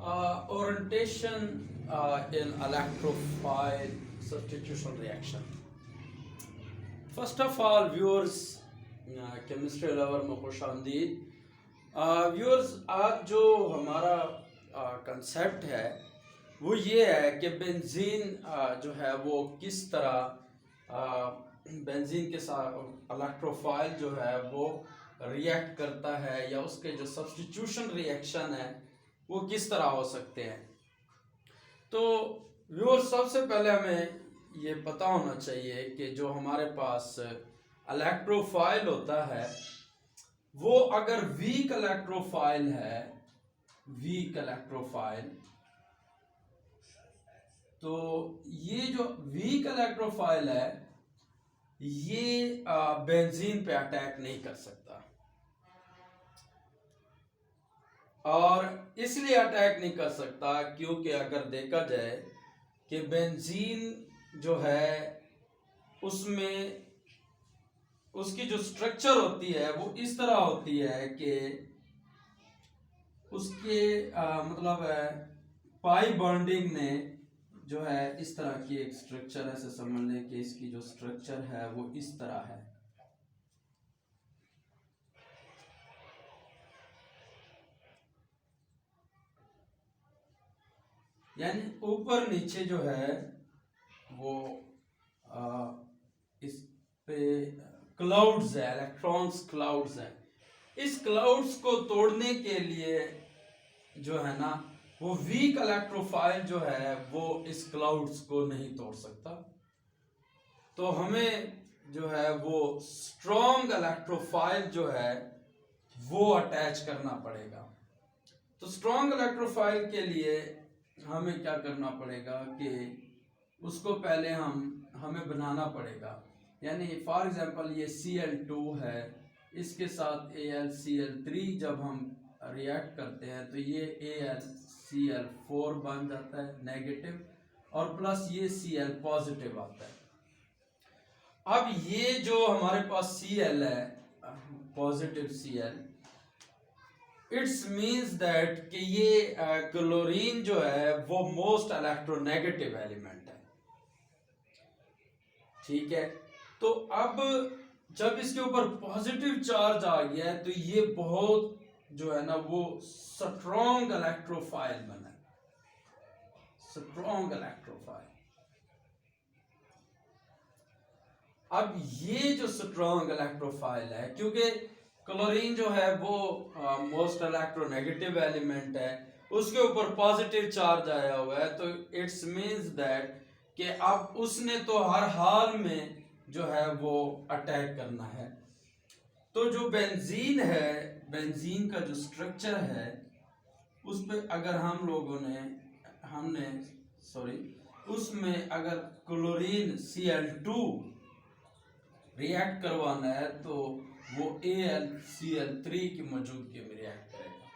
Orientation in electrophile substitution reaction. First of all, viewers, chemistry lover में खुश आमदीद। Viewers, आज जो हमारा कंसेप्ट है वो ये है कि बेंजीन जो है वो किस तरह बेंजीन के साथ इलेक्ट्रोफाइल जो है वो रिएक्ट करता है, या उसके जो सब्स्टिट्यूशन रिएक्शन है वो किस तरह हो सकते हैं। तो व्यूअर्स, सबसे पहले हमें ये पता होना चाहिए कि जो हमारे पास इलेक्ट्रोफाइल होता है वो अगर वीक इलेक्ट्रोफाइल है, वीक इलेक्ट्रोफाइल, तो ये जो वीक इलेक्ट्रोफाइल है ये बेंजीन पे अटैक नहीं कर सकता। और इसलिए अटैक नहीं कर सकता क्योंकि अगर देखा जाए कि बेंजीन जो है उसमें उसकी जो स्ट्रक्चर होती है वो इस तरह होती है कि उसके मतलब पाई बॉन्डिंग ने जो है इस तरह की एक स्ट्रक्चर, ऐसे समझ लें कि इसकी जो स्ट्रक्चर है वो इस तरह है। यानी ऊपर नीचे जो है वो इस पे क्लाउड्स है, इलेक्ट्रॉन्स क्लाउड्स है। इस क्लाउड्स को तोड़ने के लिए जो है ना वो वीक इलेक्ट्रोफाइल जो है वो इस क्लाउड्स को नहीं तोड़ सकता। तो हमें जो है वो स्ट्रॉन्ग इलेक्ट्रोफाइल जो है वो अटैच करना पड़ेगा। तो स्ट्रॉन्ग इलेक्ट्रोफाइल के लिए हमें क्या करना पड़ेगा कि उसको पहले हमें बनाना पड़ेगा। यानी फॉर एग्जांपल ये Cl2 है, इसके साथ AlCl3 जब हम रिएक्ट करते हैं तो ये AlCl4 बन जाता है नेगेटिव, और प्लस ये Cl पॉजिटिव आता है। अब ये जो हमारे पास Cl है, positive Cl, it's means that कि ये क्लोरीन जो है वो मोस्ट इलेक्ट्रोनेगेटिव एलिमेंट है। ठीक है, तो अब जब इसके ऊपर पॉजिटिव चार्ज आ गया है तो ये बहुत जो है ना वो स्ट्रॉन्ग इलेक्ट्रोफाइल बना, स्ट्रॉन्ग इलेक्ट्रोफाइल। अब ये जो स्ट्रॉन्ग इलेक्ट्रोफाइल है, क्योंकि क्लोरीन जो है वो मोस्ट इलेक्ट्रोनेगेटिव एलिमेंट है, उसके ऊपर पॉजिटिव चार्ज आया हुआ है, तो इट्स मीन्स दैट कि अब उसने तो हर हाल में जो है वो अटैक करना है। तो जो बेंजीन है, बेंजीन का जो स्ट्रक्चर है उस पर अगर उसमें अगर क्लोरीन Cl2 रिएक्ट करवाना है तो वो AlCl3 की मौजूदगी में रिएक्ट करेगा।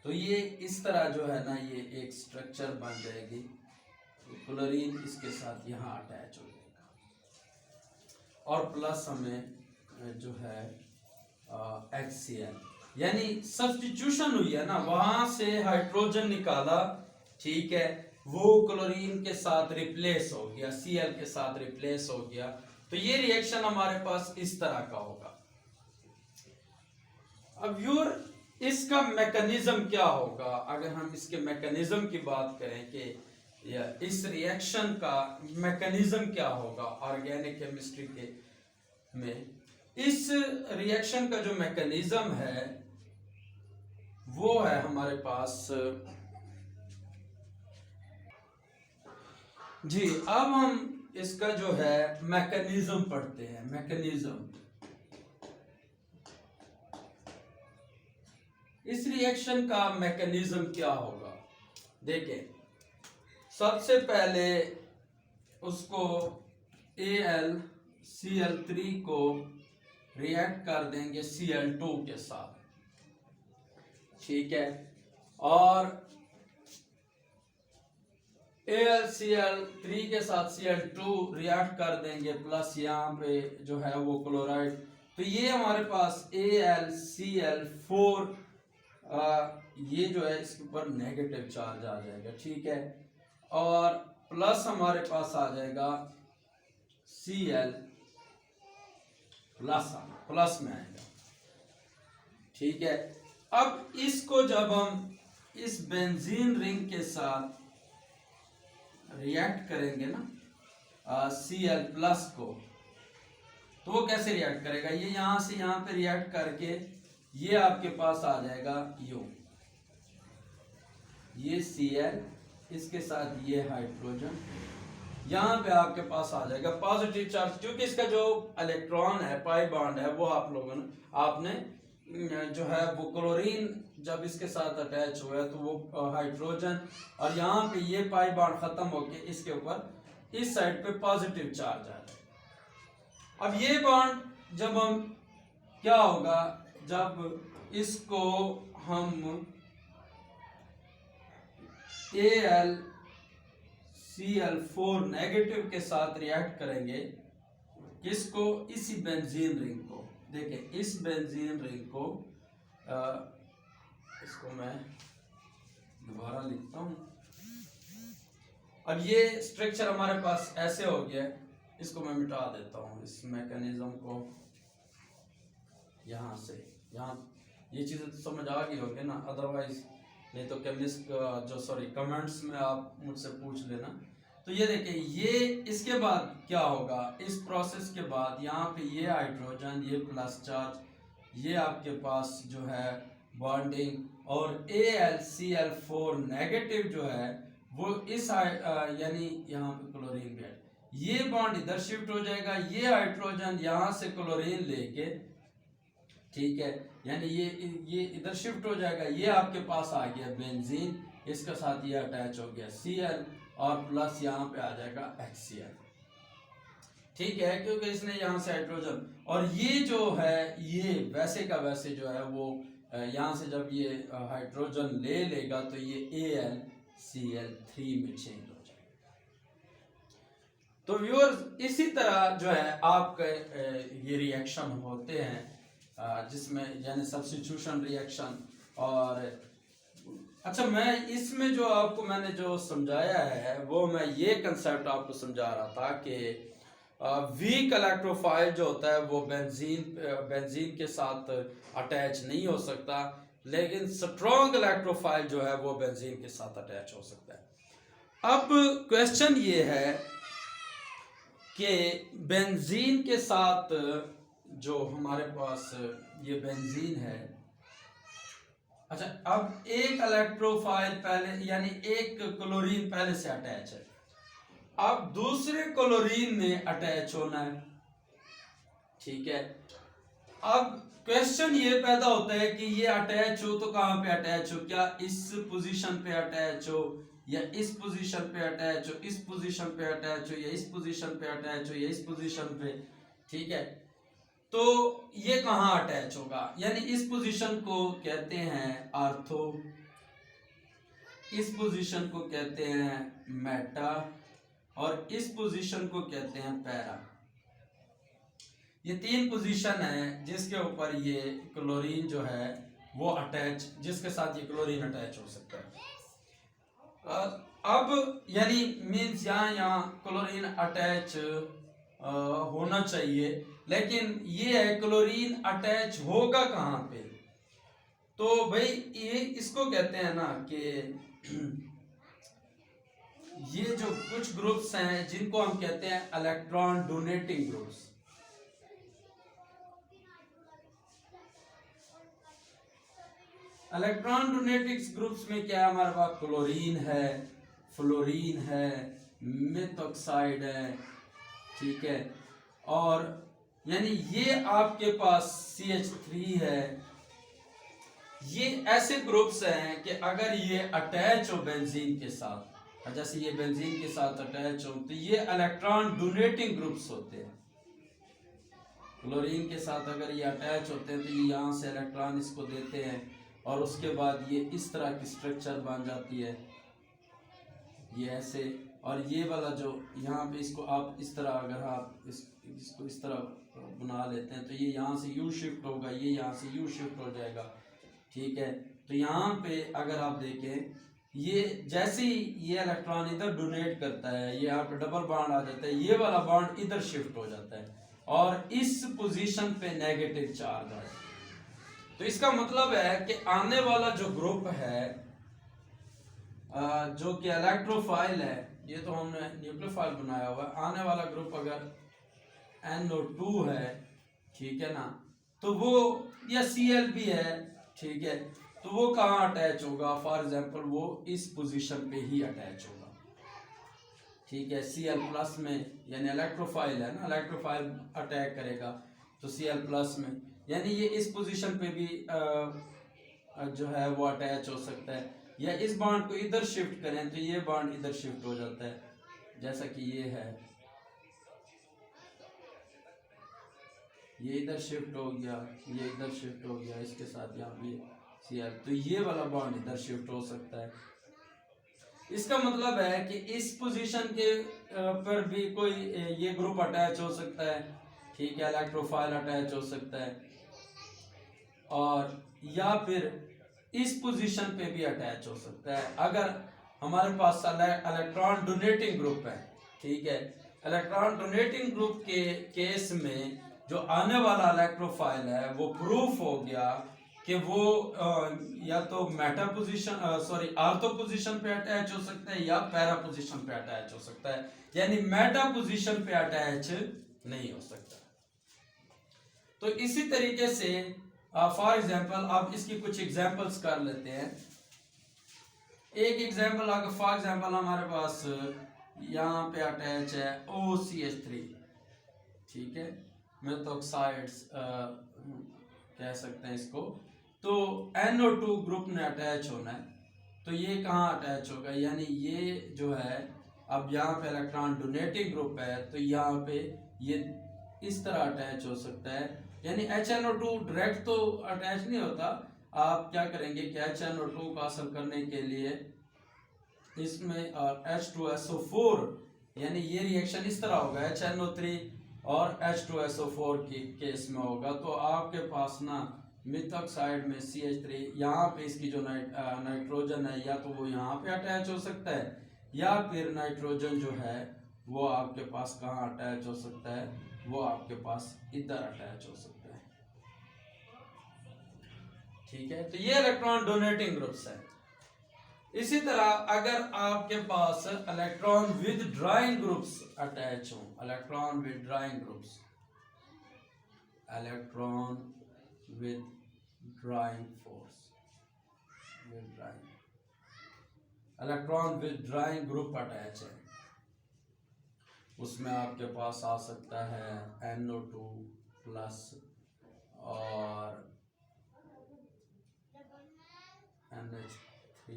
तो ये इस तरह जो है ना ये एक स्ट्रक्चर बन जाएगी। तो क्लोरीन इसके साथ यहाँ अटैच हो जाएगा, और प्लस हमें जो है HCl, यानी सब्स्टिट्यूशन हुई है ना, वहां से हाइड्रोजन निकाला, ठीक है, वो क्लोरीन के साथ रिप्लेस हो गया, Cl के साथ रिप्लेस हो गया। तो ये रिएक्शन हमारे पास इस तरह का होगा। अब व्यूअर, इसका मैकेनिज्म क्या होगा? अगर हम इसके मैकेनिज्म की बात करें कि इस रिएक्शन का मैकेनिज्म क्या होगा ऑर्गेनिक केमिस्ट्री के में, इस रिएक्शन का जो मैकेनिज्म है वो है हमारे पास जी। अब हम इसका जो है मैकेनिज्म पढ़ते हैं। मैकेनिज्म, इस रिएक्शन का मैकेनिज्म क्या होगा? देखें, सबसे पहले उसको AlCl3 को रिएक्ट कर देंगे Cl2 के साथ, ठीक है, और AlCl3 के साथ Cl2 रिएक्ट कर देंगे, प्लस यहाँ पे जो है वो क्लोराइड। तो ये हमारे पास AlCl4 ये जो है इसके ऊपर नेगेटिव चार्ज आ जाएगा, ठीक है। और प्लस हमारे पास आ जाएगा Cl प्लस में आएगा, ठीक है। अब इसको जब हम इस बेंजीन रिंग के साथ रिएक्ट करेंगे ना Cl प्लस को, तो वो कैसे रिएक्ट करेगा, ये यहां से यहां पे रिएक्ट करके ये आपके पास आ जाएगा ये Cl, इसके साथ ये हाइड्रोजन, यहाँ पे आपके पास आ जाएगा पॉजिटिव चार्ज, क्योंकि इसका जो इलेक्ट्रॉन है, पाई बॉन्ड है, वो आप लोगों ने आपने जो है वो क्लोरीन जब इसके साथ अटैच हुआ है तो वो हाइड्रोजन, और यहाँ पे ये पाई बॉन्ड खत्म होके इसके ऊपर इस साइड पे पॉजिटिव चार्ज आ जाएगा। अब ये बॉन्ड जब हम क्या होगा, जब इसको हम AlCl4 नेगेटिव के साथ रिएक्ट करेंगे, किसको, इसी बेंजीन रिंग को, देखें इस बेंजीन रिंग को, इसको मैं दोबारा लिखता हूं। अब ये स्ट्रक्चर हमारे पास ऐसे हो गया, इसको मैं मिटा देता हूं, इस मैकेनिज्म को यहाँ से यहाँ, ये चीज़ें तो समझ आ गई होगी ना, अदरवाइज नहीं तो केमिस्ट कमेंट्स में आप मुझसे पूछ लेना। तो ये देखिए, ये इसके बाद क्या होगा, इस प्रोसेस के बाद यहाँ पे ये हाइड्रोजन, ये प्लस चार्ज, ये आपके पास जो है बॉन्डिंग, और AlCl4 नेगेटिव जो है वो इस यानी यहाँ पे क्लोरीन भी है, ये बॉन्ड इधर शिफ्ट हो जाएगा, ये हाइड्रोजन यहाँ से क्लोरीन लेके, ठीक है, यानी ये इधर शिफ्ट हो जाएगा, ये आपके पास आ गया बेंजीन, इसके साथ ये अटैच हो गया Cl, और प्लस यहाँ पे आ जाएगा HCl, ठीक है, क्योंकि इसने यहाँ से हाइड्रोजन, और ये जो है ये वैसे का वैसे जो है वो यहाँ से जब ये हाइड्रोजन ले लेगा तो ये AlCl3 में चेंज हो जाएगा। तो व्यूअर्स, इसी तरह जो है आपके ये रिएक्शन होते हैं, जिसमें यानी सब्स्टिट्यूशन रिएक्शन। और अच्छा, मैं इसमें जो आपको मैंने जो समझाया है वो मैं ये कंसेप्ट आपको समझा रहा था कि वीक इलेक्ट्रोफाइल जो होता है वो बेंजीन के साथ अटैच नहीं हो सकता, लेकिन स्ट्रॉन्ग इलेक्ट्रोफाइल जो है वो बेंजीन के साथ अटैच हो सकता है। अब क्वेश्चन ये है कि बेंजीन के साथ जो हमारे पास ये बेंजीन है, अच्छा, अब एक इलेक्ट्रोफाइल पहले यानी एक क्लोरीन पहले से अटैच है, अब दूसरे क्लोरीन में अटैच होना है, ठीक है। अब क्वेश्चन ये पैदा होता है कि ये अटैच हो तो कहां पे अटैच हो, क्या इस पोजीशन पे अटैच हो, या इस पोजीशन पे अटैच हो, इस पोजीशन पे अटैच हो, या इस पोजीशन पे अटैच हो, या इस पोजीशन पे, ठीक है। तो ये कहां अटैच होगा, यानी इस पोजीशन को कहते हैं आर्थो, इस पोजीशन को कहते हैं मेटा, और इस पोजीशन को कहते हैं पैरा। ये तीन पोजीशन है जिसके ऊपर ये क्लोरीन जो है वो अटैच, जिसके साथ ये क्लोरीन अटैच हो सकता है। अब यानी मीन्स यहाँ क्लोरीन अटैच होना चाहिए, लेकिन ये है क्लोरीन अटैच होगा कहाँ पे, तो भाई ये इसको कहते हैं ना कि ये जो कुछ ग्रुप्स हैं जिनको हम कहते हैं electron donating groups. Electron donating groups में क्या है, हमारे पास क्लोरीन है, फ्लोरीन है, मिथऑक्साइड है, ठीक है, और यानी ये आपके पास CH3 है। ये ऐसे ग्रुप्स हैं कि अगर ये अटैच हो बेंजीन के साथ, जैसे ये बेंजीन के साथ अटैच हो, तो ये इलेक्ट्रॉन डोनेटिंग ग्रुप्स होते हैं। क्लोरीन के साथ अगर ये अटैच होते हैं तो ये यहाँ से इलेक्ट्रॉन इसको देते हैं, और उसके बाद ये इस तरह की स्ट्रक्चर बन जाती है, ये ऐसे, और ये वाला जो यहाँ पे इसको आप इस तरह अगर आप इसको इस तरह बना लेते हैं तो ये यहाँ से यू शिफ्ट होगा, ये यहाँ से यू शिफ्ट हो जाएगा, ठीक है। तो यहाँ पे अगर आप देखें, ये जैसे ही ये इलेक्ट्रॉन इधर डोनेट करता है, ये यहाँ पे डबल बॉन्ड आ जाता है, ये वाला बॉन्ड इधर शिफ्ट हो जाता है और इस पोजीशन पे नेगेटिव चार्ज आ जाता है। तो इसका मतलब है कि आने वाला जो ग्रुप है जो कि इलेक्ट्रोफाइल है, ये तो हमने न्यूक्लियोफाइल बनाया हुआ है, आने वाला ग्रुप अगर NO2 है, ठीक है ना, तो वो या Cl भी है, ठीक है, तो वो कहाँ अटैच होगा? फॉर एग्जांपल वो इस पोजीशन पे ही अटैच होगा, ठीक है। Cl+ में, यानी इलेक्ट्रोफाइल है ना, इलेक्ट्रोफाइल अटैक करेगा तो Cl+ में, यानी ये इस पोजीशन पे भी जो है वो अटैच हो सकता है। या इस बॉन्ड को इधर शिफ्ट करें तो ये बॉन्ड इधर शिफ्ट हो जाता है, जैसा कि ये है, ये इधर शिफ्ट हो गया, ये इधर शिफ्ट हो गया, इसके साथ यहाँ भी Cl, तो ये वाला बॉन्ड इधर शिफ्ट हो सकता है। इसका मतलब है कि इस पोजीशन के पर भी कोई ये ग्रुप अटैच हो सकता है, ठीक है, इलेक्ट्रोफाइल अटैच हो सकता है, और या फिर इस पोजीशन पे भी अटैच हो सकता है। अगर हमारे पास इलेक्ट्रॉन डोनेटिंग ग्रुप है, ठीक है, इलेक्ट्रॉन डोनेटिंग ग्रुप के केस में जो आने वाला इलेक्ट्रोफाइल है वो प्रूफ हो गया कि वो या तो मेटा पोजीशन आर्थो पोजीशन पे अटैच हो सकता है या पैरा पोजीशन पे अटैच हो सकता है, यानी मेटा पोजीशन पे अटैच नहीं हो सकता। तो इसी तरीके से फॉर एग्जांपल आप इसकी कुछ एग्जांपल्स कर लेते हैं। एक एग्जांपल अगर फॉर एग्जांपल हमारे पास यहाँ पे अटैच है OCH3, ठीक है, मेथॉक्साइड्स कह सकते हैं इसको, तो NO2 ग्रुप ने अटैच होना है, तो ये कहाँ अटैच होगा? यानी ये जो है, अब यहाँ पे इलेक्ट्रॉन डोनेटिंग ग्रुप है तो यहाँ पे ये इस तरह अटैच हो सकता है, यानी HNO2 डायरेक्ट तो अटैच नहीं होता। आप क्या करेंगे कि HNO2 को हासिल करने के लिए इसमें H2SO4, यानी ये रिएक्शन इस तरह होगा, HNO3 और H2SO4 के केस में होगा, तो आपके पास ना मिथॉक्साइड में CH3, यहाँ पे इसकी जो नाइट्रोजन है, या तो वो यहाँ पे अटैच हो सकता है, या फिर नाइट्रोजन जो है वो आपके पास कहाँ अटैच हो सकता है? वो आपके पास इधर अटैच हो सकता है, ठीक है। तो ये इलेक्ट्रॉन डोनेटिंग ग्रुप्स है। इसी तरह अगर आपके पास इलेक्ट्रॉन विदड्रॉइंग ग्रुप्स अटैच हो, electron withdrawing groups, electron withdrawing force, electron withdrawing group attach है, उसमें आपके पास आ सकता है NO2+ और NH3,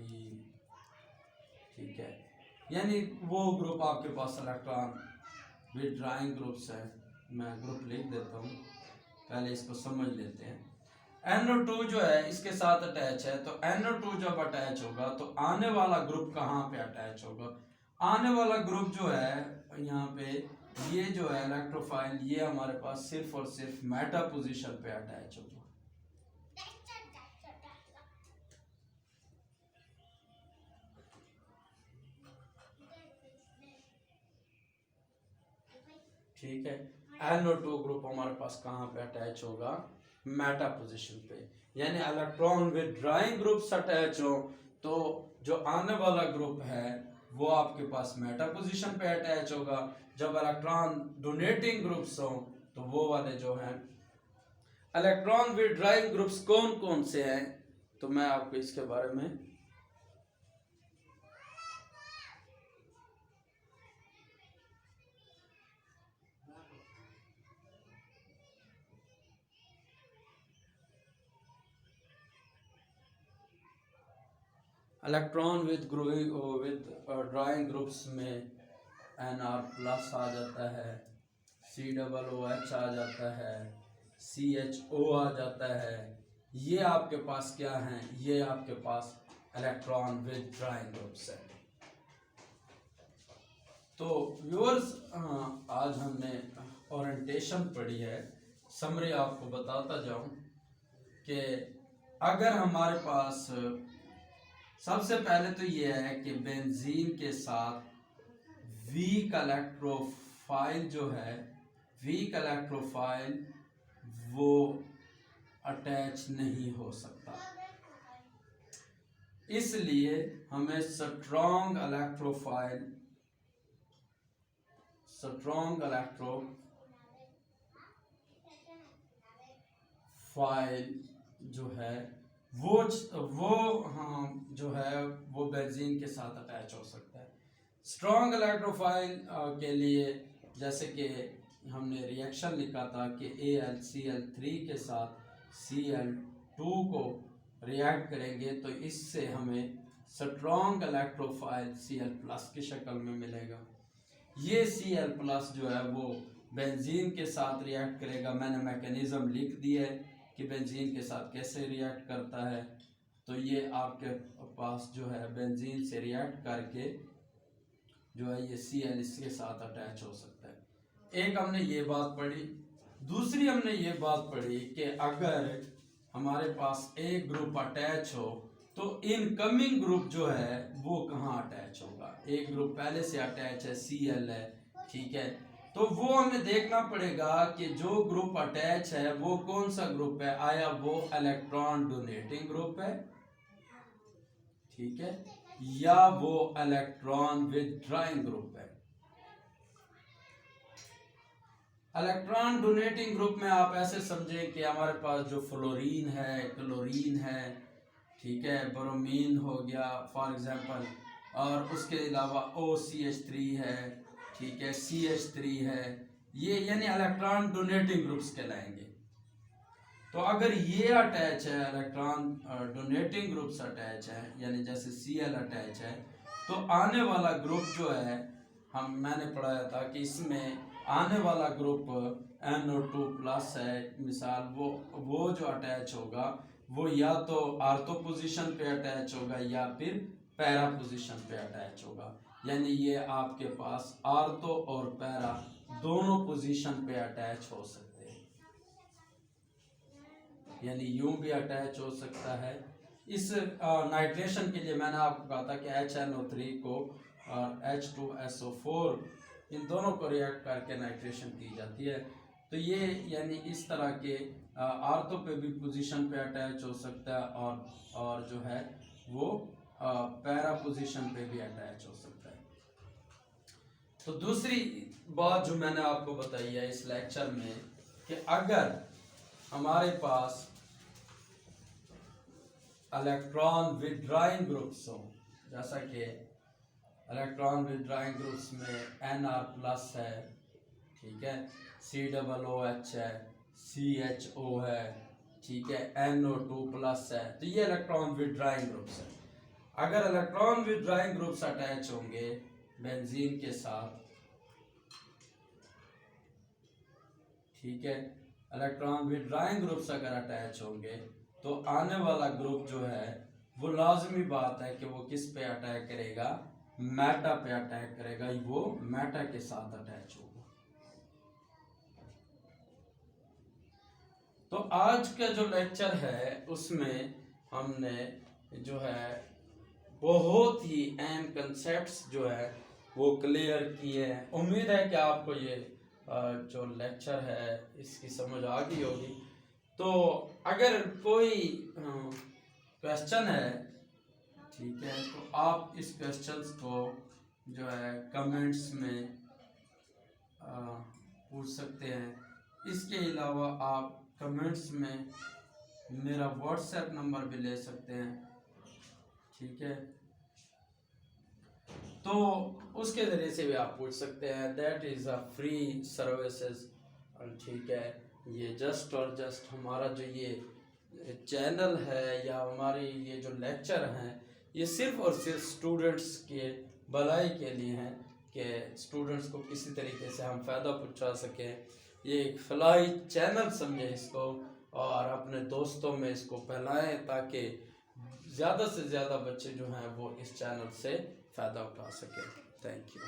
ठीक है, यानी वो ग्रुप आपके पास इलेक्ट्रॉन विदड्रॉइंग ग्रुप्स है। मैं ग्रुप लिख देता हूँ, पहले इसको समझ लेते हैं। NO2 जो है इसके साथ अटैच है, तो NO2 जब अटैच होगा तो आने वाला ग्रुप कहाँ पे अटैच होगा? आने वाला ग्रुप जो है यहाँ पे, ये जो है इलेक्ट्रोफाइल, ये हमारे पास सिर्फ और सिर्फ मेटा पोजीशन पे अटैच होगा, ठीक है। NO2 ग्रुप हमारे पास कहाँ पे अटैच होगा? मेटा पोजीशन पे, यानी इलेक्ट्रॉन विदड्रॉइंग ग्रुप्स अटैच हो तो जो आने वाला ग्रुप है वो आपके पास मेटा पोजीशन पे अटैच होगा। जब इलेक्ट्रॉन डोनेटिंग ग्रुप्स हो तो वो वाले जो हैं इलेक्ट्रॉन विदड्रॉइंग ग्रुप्स कौन कौन से हैं, तो मैं आपको इसके बारे में इलेक्ट्रॉन विदड्रॉइंग ग्रुप्स में Nr+ आ जाता है, COOH आ जाता है, CHO आ जाता है। ये आपके पास क्या हैं? ये आपके पास इलेक्ट्रॉन विदड्रॉइंग ग्रुप्स है। तो व्यूअर्स, आज हमने ओरिएंटेशन पढ़ी है। समरी आपको बताता जाऊं कि अगर हमारे पास सबसे पहले तो ये है कि बेंजीन के साथ वीक इलेक्ट्रोफाइल जो है, वीक इलेक्ट्रोफाइल वो अटैच नहीं हो सकता, इसलिए हमें स्ट्रॉन्ग इलेक्ट्रोफाइल जो है वो हाँ जो है वो बेंजीन के साथ अटैच हो सकता है। स्ट्रॉन्ग इलेक्ट्रोफाइल के लिए जैसे कि हमने रिएक्शन लिखा था कि AlCl3 के साथ Cl2 को रिएक्ट करेंगे तो इससे हमें स्ट्रॉन्ग इलेक्ट्रोफाइल Cl+ की शक्ल में मिलेगा। ये Cl+ जो है वो बेंजीन के साथ रिएक्ट करेगा। मैंने मैकेनिज्म लिख दिया है कि बेंजीन के साथ कैसे रिएक्ट करता है। तो ये आपके पास जो है बेंजीन से रिएक्ट करके जो है ये Cl इसके साथ अटैच हो सकता है। एक हमने ये बात पढ़ी। दूसरी हमने ये बात पढ़ी कि अगर हमारे पास एक ग्रुप अटैच हो तो इनकमिंग ग्रुप जो है वो कहाँ अटैच होगा। एक ग्रुप पहले से अटैच है, Cl है, ठीक है, तो वो हमें देखना पड़ेगा कि जो ग्रुप अटैच है वो कौन सा ग्रुप है। आया वो इलेक्ट्रॉन डोनेटिंग ग्रुप है, ठीक है, या वो इलेक्ट्रॉन विथड्रॉइंग ग्रुप है। इलेक्ट्रॉन डोनेटिंग ग्रुप में आप ऐसे समझें कि हमारे पास जो फ्लोरीन है, क्लोरीन है, ठीक है, ब्रोमीन हो गया फॉर एग्जांपल, और उसके अलावा OCH3 है, ठीक है, CH3 है, ये यानी इलेक्ट्रॉन डोनेटिंग ग्रुप्स कहलाएंगे। तो अगर ये अटैच है, इलेक्ट्रॉन डोनेटिंग ग्रुप्स अटैच है, यानी जैसे Cl अटैच है, तो आने वाला ग्रुप जो है मैंने पढ़ाया था कि इसमें आने वाला ग्रुप NO2+ है मिसाल, वो जो अटैच होगा वो या तो आर्थो पोजीशन पे अटैच होगा या फिर पैरा पोजीशन पे अटैच होगा। यानी ये आपके पास आर्थो और पैरा दोनों पोजीशन पे अटैच हो सकते हैं, यानी यूं भी अटैच हो सकता है। इस नाइट्रेशन के लिए मैंने आपको कहा था कि HNO3 को और H2SO4 इन दोनों को रिएक्ट करके नाइट्रेशन की जाती है। तो ये यानी इस तरह के आर्थो पे भी पोजीशन पे अटैच हो सकता है और जो है वो पैरा पोजीशन पे भी अटैच हो सकता है। तो दूसरी बात जो मैंने आपको बताई है इस लेक्चर में कि अगर हमारे पास इलेक्ट्रॉन विथड्रॉइंग ग्रुप्स हो, जैसा कि इलेक्ट्रॉन विथड्रॉइंग ग्रुप्स में Nr+ है, ठीक है, COOH है, CHO है, ठीक है, NO2+ है, तो ये इलेक्ट्रॉन विथड्रॉइंग ग्रुप्स है। अगर इलेक्ट्रॉन विथड्रॉइंग ग्रुप्स अटैच होंगे बेंजीन के साथ, ठीक है, इलेक्ट्रॉन विथड्रॉइंग ग्रुप्स अगर अटैच होंगे तो आने वाला ग्रुप जो है वो लाजमी बात है कि वो किस पे अटैक करेगा, मेटा पे अटैक करेगा, वो मेटा के साथ अटैच होगा। तो आज का जो लेक्चर है उसमें हमने जो है बहुत ही अहम कंसेप्ट्स जो है वो क्लियर किए हैं। उम्मीद है कि आपको ये जो लेक्चर है इसकी समझ आ गई होगी। तो अगर कोई क्वेश्चन है, ठीक है, तो आप इस क्वेश्चंस को जो है कमेंट्स में पूछ सकते हैं। इसके अलावा आप कमेंट्स में मेरा व्हाट्सएप नंबर भी ले सकते हैं, ठीक है, तो उसके ज़रिए से भी आप पूछ सकते हैं। That is a free services, ठीक है। ये जस्ट और जस्ट हमारा जो ये चैनल है या हमारी ये जो लेक्चर हैं ये सिर्फ और सिर्फ स्टूडेंट्स के भलाई के लिए हैं कि स्टूडेंट्स को किसी तरीके से हम फ़ायदा पहुंचा सकें। ये एक फलाही चैनल समझें इसको और अपने दोस्तों में इसको फैलाएं ताकि ज़्यादा से ज़्यादा बच्चे जो हैं वो इस चैनल से फ़ायदा उठा सकें। Thank you.